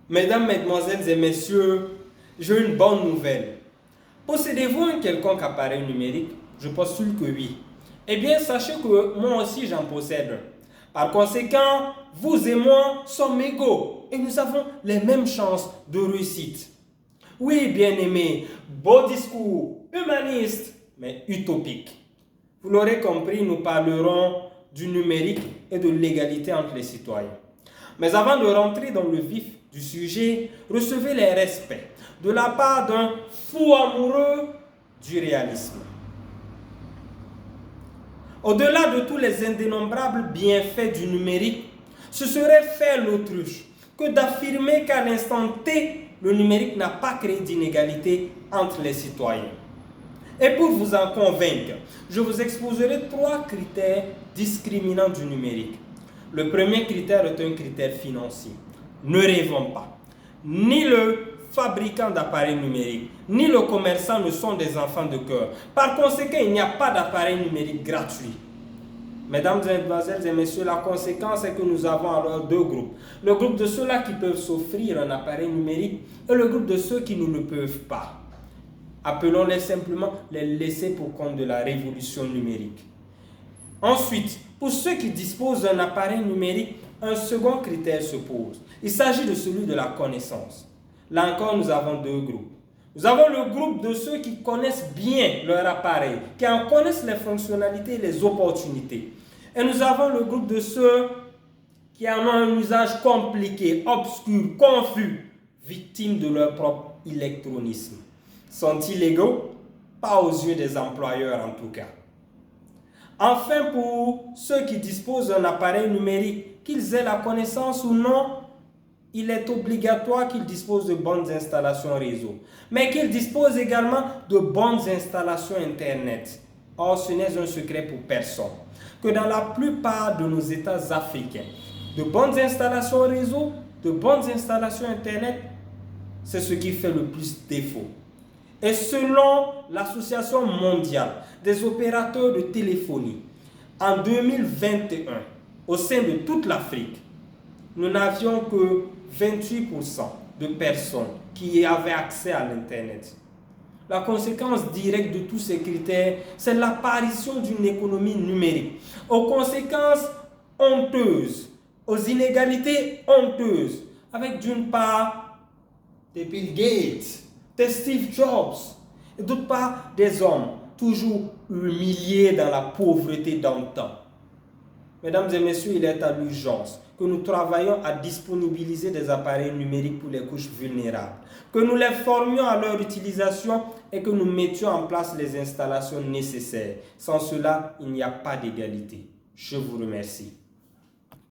Mesdames, Mesdemoiselles et Messieurs, j'ai une bonne nouvelle. Possédez-vous un quelconque appareil numérique? Je postule que oui. Eh bien, sachez que moi aussi j'en possède un. Par conséquent, vous et moi sommes égaux et nous avons les mêmes chances de réussite. Oui, bien-aimé, beau discours, humaniste, mais utopique. Vous l'aurez compris, nous parlerons du numérique et de l'égalité entre les citoyens. Mais avant de rentrer dans le vif du sujet, recevez les respects de la part d'un fou amoureux du réalisme. Au-delà de tous les indénombrables bienfaits du numérique, ce serait faire l'autruche que d'affirmer qu'à l'instant T, le numérique n'a pas créé d'inégalité entre les citoyens. Et pour vous en convaincre, je vous exposerai 3 critères discriminants du numérique. Le premier critère est un critère financier. Ne rêvons pas. Ni le fabricant d'appareils numériques, ni le commerçant ne sont des enfants de cœur. Par conséquent, il n'y a pas d'appareil numérique gratuit. Mesdames, Mesdemoiselles et Messieurs, la conséquence est que nous avons alors 2 groupes. Le groupe de ceux-là qui peuvent s'offrir un appareil numérique et le groupe de ceux qui ne le peuvent pas. Appelons-les simplement les laissés pour compte de la révolution numérique. Ensuite, pour ceux qui disposent d'un appareil numérique, un second critère se pose. Il s'agit de celui de la connaissance. Là encore, nous avons 2 groupes. Nous avons le groupe de ceux qui connaissent bien leur appareil, qui en connaissent les fonctionnalités et les opportunités. Et nous avons le groupe de ceux qui en ont un usage compliqué, obscur, confus, victimes de leur propre électronisme. Sont-ils égaux? Pas aux yeux des employeurs en tout cas. Enfin, pour ceux qui disposent d'un appareil numérique, qu'ils aient la connaissance ou non, il est obligatoire qu'ils disposent de bonnes installations réseau, mais qu'ils disposent également de bonnes installations Internet. Or, ce n'est un secret pour personne que dans la plupart de nos États africains, de bonnes installations réseau, de bonnes installations Internet, c'est ce qui fait le plus défaut. Et selon l'Association mondiale des opérateurs de téléphonie, en 2021, au sein de toute l'Afrique, nous n'avions que 28% de personnes qui avaient accès à l'Internet. La conséquence directe de tous ces critères, c'est l'apparition d'une économie numérique, aux conséquences honteuses, aux inégalités honteuses, avec d'une part des Bill Gates, des Steve Jobs, et d'autre part des hommes toujours humiliés dans la pauvreté d'antan. Mesdames et messieurs, il est à l'urgence que nous travaillions à disponibiliser des appareils numériques pour les couches vulnérables, que nous les formions à leur utilisation et que nous mettions en place les installations nécessaires. Sans cela, il n'y a pas d'égalité. Je vous remercie.